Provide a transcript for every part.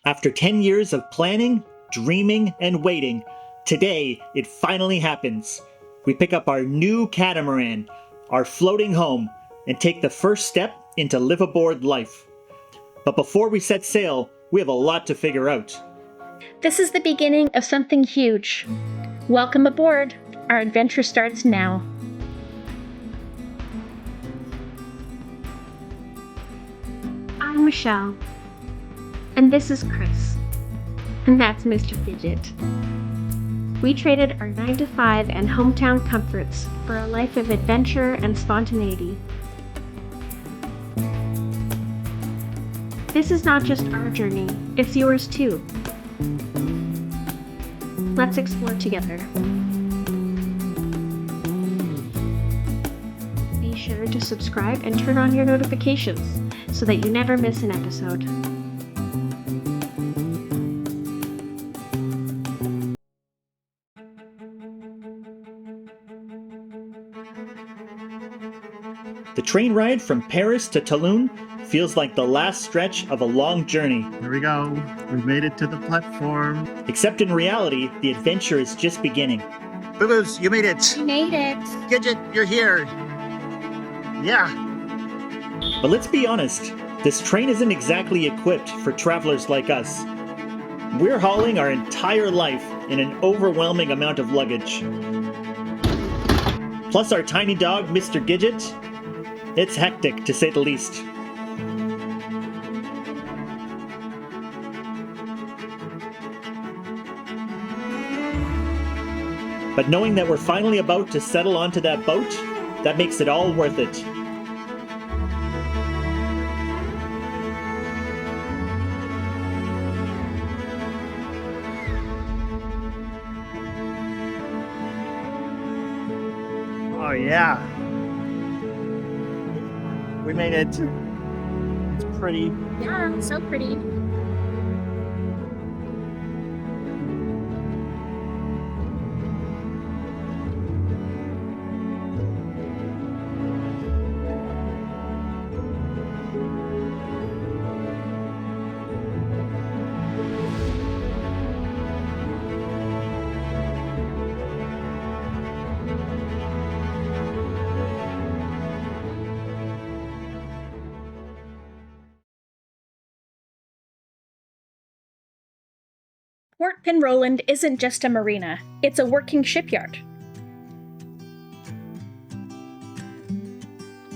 After 10 years of planning, dreaming, and waiting, today it finally happens. We pick up our new catamaran, our floating home, and take the first step into liveaboard life. But before we set sail, we have a lot to figure out. This is the beginning of something huge. Welcome aboard. Our adventure starts now. I'm Michelle. And this is Chris. And that's Mr. Gidget. We traded our 9-to-5 and hometown comforts for a life of adventure and spontaneity. This is not just our journey, it's yours too. Let's explore together. Be sure to subscribe and turn on your notifications so that you never miss an episode. The train ride from Paris to Toulon feels like the last stretch of a long journey. Here we go. We made it to the platform. Except in reality, the adventure is just beginning. Boo-boos, you made it. We made it! Gidget, you're here. Yeah. But let's be honest, this train isn't exactly equipped for travelers like us. We're hauling our entire life in an overwhelming amount of luggage. Plus our tiny dog, Mr. Gidget. It's hectic, to say the least. But knowing that we're finally about to settle onto that boat, that makes it all worth it. Oh, yeah. We made it. It's pretty. Yeah, so pretty. Port Pin Rolland isn't just a marina, it's a working shipyard.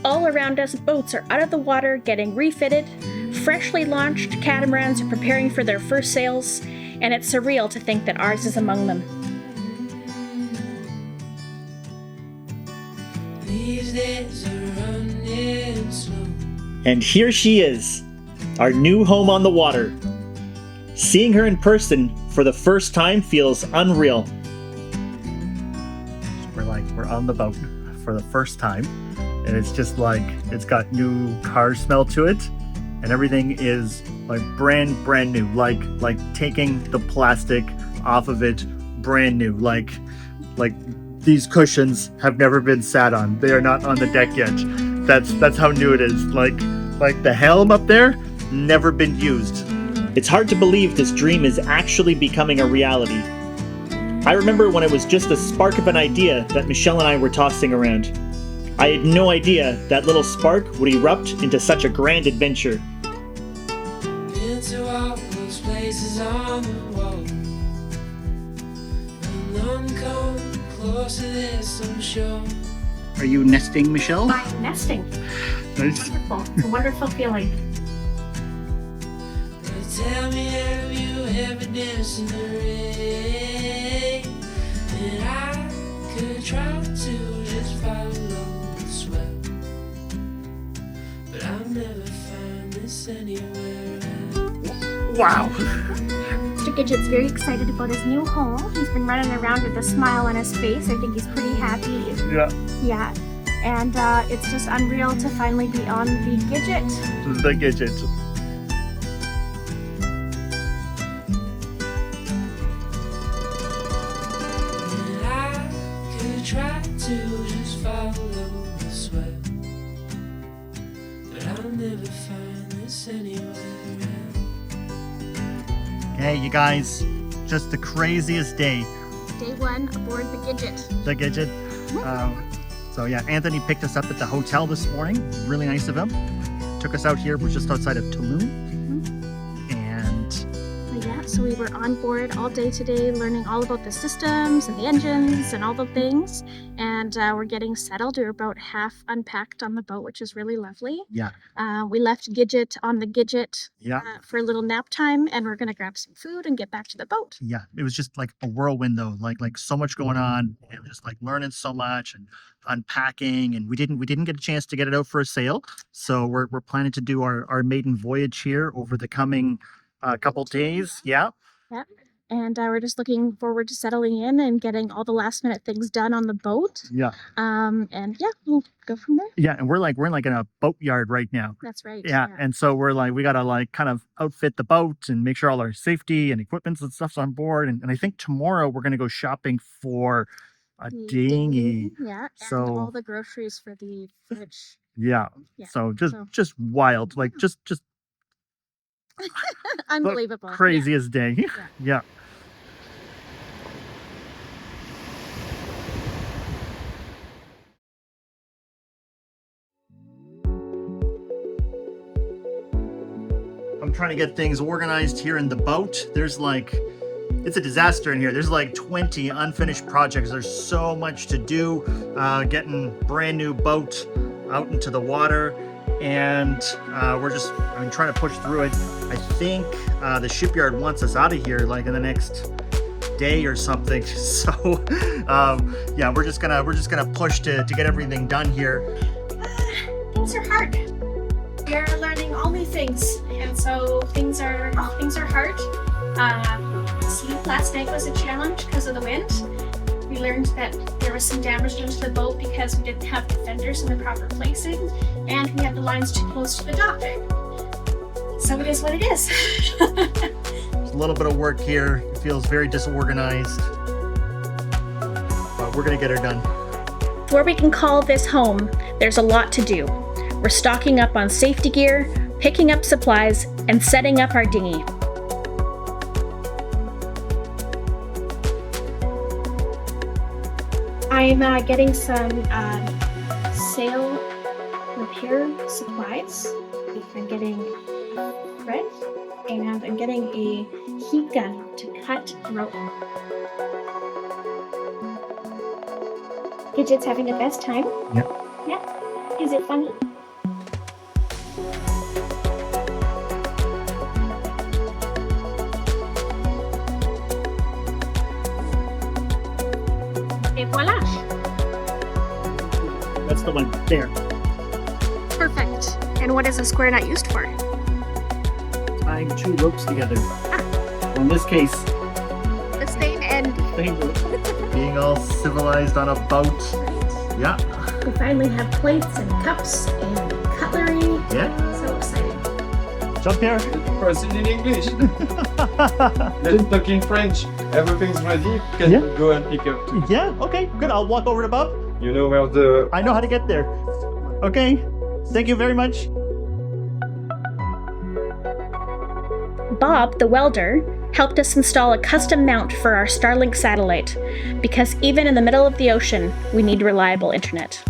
All around us, boats are out of the water getting refitted, freshly launched catamarans are preparing for their first sails, and it's surreal to think that ours is among them. These days are running slow. And here she is, our new home on the water. Seeing her in person for the first time feels unreal. We're on the boat for the first time, and it's just like it's got new car smell to it, and everything is like brand new, like taking the plastic off of it, brand new. Like these cushions have never been sat on. They are not on the deck yet. That's how new it is. Like the helm up there, never been used. It's hard to believe this dream is actually becoming a reality. I remember when it was just a spark of an idea that Michelle and I were tossing around. I had no idea that little spark would erupt into such a grand adventure. Into all those places on the wall. And none come close to this, I'm sure. Are you nesting, Michelle? I'm nesting. Nice. Wonderful. It's a wonderful feeling. Tell me, have you ever danced in the rain? And I could try to just follow the swell, but I'll never find this anywhere else. Wow. Mr. Gidget's very excited about his new home. He's been running around with a smile on his face. I think he's pretty happy. Yeah. Yeah. And it's just unreal to finally be on the Gidget. The Gidget. Try to just follow the swell, but I'll never find this anywhere else. Hey, you guys, just the craziest day. Day 1 aboard the Gidget. The Gidget. So yeah, Anthony picked us up at the hotel this morning. Really nice of him. Took us out here. We're just outside of Toulon. And Yeah, so we were on board all day today, learning all about the systems and the engines and all the things. And we're getting settled. We're about half unpacked on the boat, which is really lovely. yeah, We left Gidget on the Gidget yeah, for a little nap time, and we're gonna grab some food and get back to the boat. yeah. It was just like a whirlwind though, like so much going on, and just like learning so much and unpacking. And we didn't get a chance to get it out for a sail. So we're planning to do our maiden voyage here over the coming couple days. Yeah. Yeah. And we're just looking forward to settling in and getting all the last minute things done on the boat. Yeah. And yeah, we'll go from there. Yeah. And we're in a boatyard right now. That's right. Yeah. And so we gotta like kind of outfit the boat and make sure all our safety and equipments and stuff's on board. And I think tomorrow we're gonna go shopping for a The dinghy. Yeah. So- And all the groceries for the fridge. Yeah. Yeah, So so- just wild, like just Unbelievable. Yeah. craziest day. Yeah. I'm trying to get things organized here in the boat. It's a disaster in here. There's like 20 unfinished projects. There's so much to do. Getting brand new boat out into the water, and we're just trying to push through it. I think the shipyard wants us out of here like in the next day or something. So yeah, we're just gonna push to get everything done here. Things are hard. We're learning all new things, and so things are hard. Sleep last night was a challenge because of the wind. We learned that there was some damage done to the boat because we didn't have the fenders in the proper placing, and we had the lines too close to the dock. So it is what it is. There's a little bit of work here. It feels very disorganized, but we're gonna get her done. Where we can call this home, there's a lot to do. We're stocking up on safety gear, picking up supplies, and setting up our dinghy. I'm getting some sail repair supplies. I'm getting thread, and I'm getting a heat gun to cut rope. Gidget's having the best time. Yeah. Yeah. Is it funny? Et voila! That's the one there. Perfect. And what is a square nut used for? Tying two ropes together. Well, in this case, The same end. being all civilized on a boat. Yeah. We finally have plates and cups and cutlery. Yeah. So exciting. Jump here. Proceed in English. Let's talk in French. Everything's ready. You can Yeah. go and pick up. Too. Yeah. Okay. Good. I'll walk over to Bob. You know where the I know how to get there. Okay. Thank you very much. Bob, the welder, helped us install a custom mount for our Starlink satellite, because even in the middle of the ocean, we need reliable internet.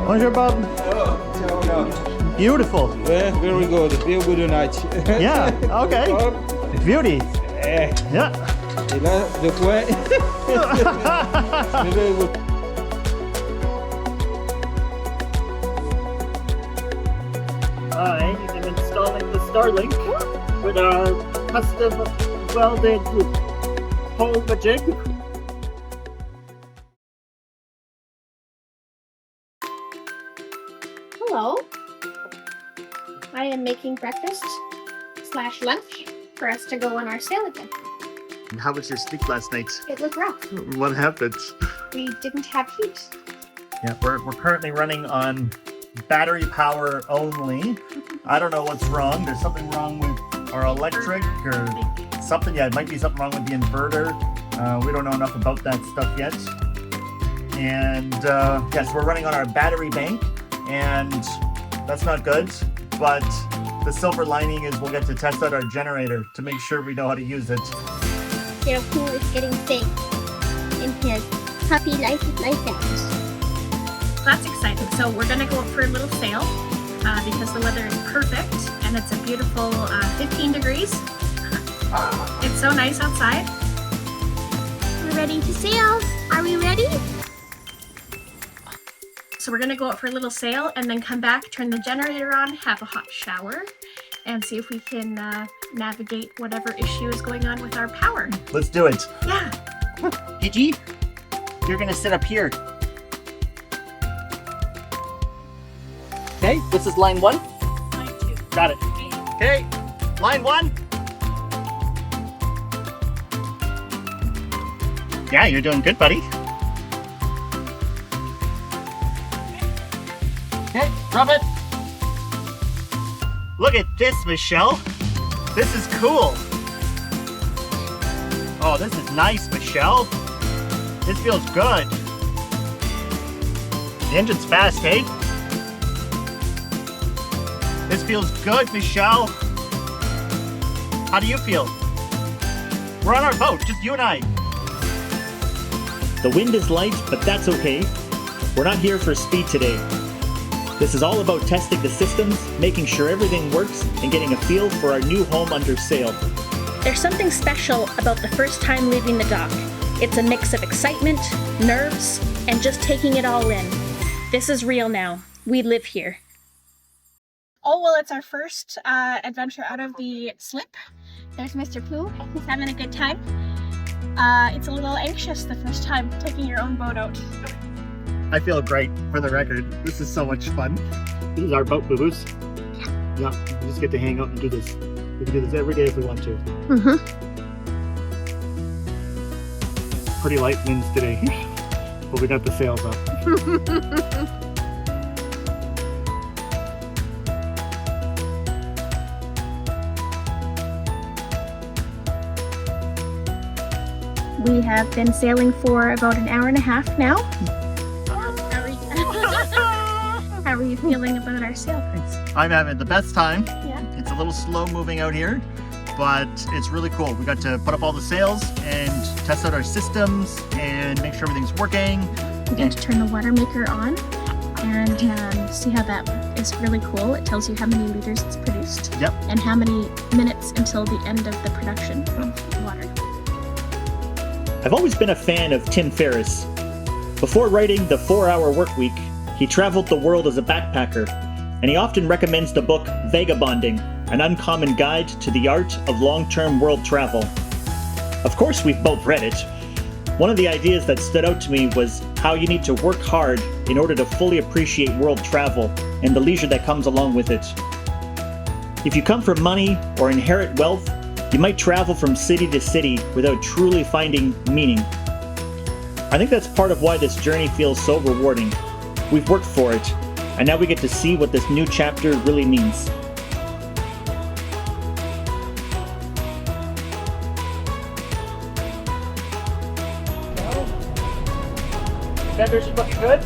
Bonjour, Bob. Beautiful. Yeah, very good. Very good night. Yeah. Okay. Beauty. Yeah. Et là, de quoi? Very good. I am installing the Starlink with our custom welded pole jig. Hello. I am making breakfast / lunch for us to go on our sail again. How was your sleep last night? It was rough. What happened? We didn't have heat. Yeah, we're currently running on battery power only. I don't know what's wrong. There's something wrong with our electric or something. Yeah, it might be something wrong with the inverter. We don't know enough about that stuff yet. And yes, we're running on our battery bank, and that's not good. But the silver lining is we'll get to test out our generator to make sure we know how to use it. Their pool is getting big in his puppy life dance. That's exciting. So we're gonna go up for a little sail because the weather is perfect and it's a beautiful 15 degrees. It's so nice outside. We're ready to sail. Are we ready? So we're gonna go out for a little sail and then come back, turn the generator on, have a hot shower, and see if we can navigate whatever issue is going on with our power. Let's do it. Yeah. Gidget, you're gonna sit up here. Okay, this is line 1. Line 2. Got it. Okay, line 1. Yeah, you're doing good, buddy. Okay, rub it. Look at this, Michelle. This is cool. Oh, this is nice, Michelle. This feels good. The engine's fast, hey? This feels good, Michelle. How do you feel? We're on our boat, just you and I. The wind is light, but that's okay. We're not here for speed today. This is all about testing the systems, making sure everything works, and getting a feel for our new home under sail. There's something special about the first time leaving the dock. It's a mix of excitement, nerves, and just taking it all in. This is real now. We live here. Oh, well, it's our first adventure out of the slip. There's Mr. Pooh. He's having a good time. It's a little anxious the first time taking your own boat out. I feel great, for the record. This is so much fun. This is our boat, boo-boos. Yeah, we just get to hang out and do this. We can do this every day if we want to. Mm-hmm. Pretty light winds today, but we got the sails up. We have been sailing for about an hour and a half now. How are you feeling about our sail, Prince? I'm having the best time. Yeah. It's a little slow moving out here, but it's really cool. We got to put up all the sails and test out our systems and make sure everything's working. We get to turn the water maker on and see how that is really cool. It tells you how many liters it's produced. Yep. And how many minutes until the end of the production of the water. I've always been a fan of Tim Ferriss. Before writing The 4-Hour Workweek, he traveled the world as a backpacker, and he often recommends the book Vagabonding, an uncommon guide to the art of long-term world travel. Of course, we've both read it. One of the ideas that stood out to me was how you need to work hard in order to fully appreciate world travel and the leisure that comes along with it. If you come from money or inherit wealth, you might travel from city to city without truly finding meaning. I think that's part of why this journey feels so rewarding. We've worked for it, and now we get to see what this new chapter really means. Feathers are looking good?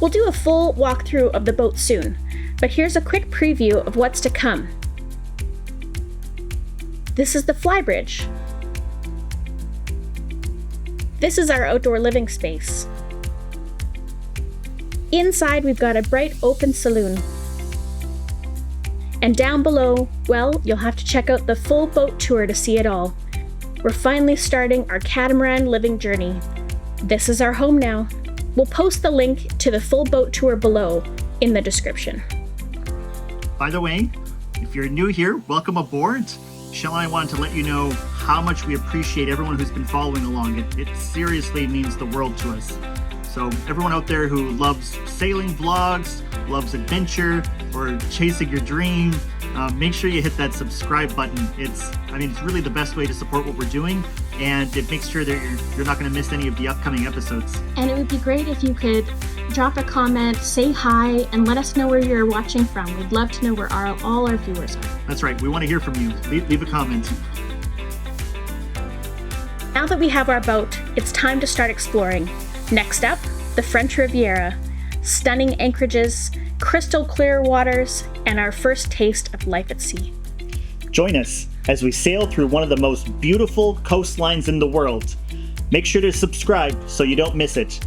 We'll do a full walkthrough of the boat soon, but here's a quick preview of what's to come. This is the flybridge. This is our outdoor living space. Inside, we've got a bright open saloon. And down below, well, you'll have to check out the full boat tour to see it all. We're finally starting our catamaran living journey. This is our home now. We'll post the link to the full boat tour below in the description. By the way, if you're new here, welcome aboard. Shell and I wanted to let you know how much we appreciate everyone who's been following along. It seriously means the world to us. So everyone out there who loves sailing vlogs, loves adventure, or chasing your dream, make sure you hit that subscribe button. It's really the best way to support what we're doing, and it makes sure that you're not going to miss any of the upcoming episodes. And it would be great if you could drop a comment, say hi, and let us know where you're watching from. We'd love to know where all our viewers are. That's right. We want to hear from you. Leave a comment. Now that we have our boat, it's time to start exploring. Next up, the French Riviera. Stunning anchorages, crystal clear waters, and our first taste of life at sea. Join us as we sail through one of the most beautiful coastlines in the world. Make sure to subscribe so you don't miss it.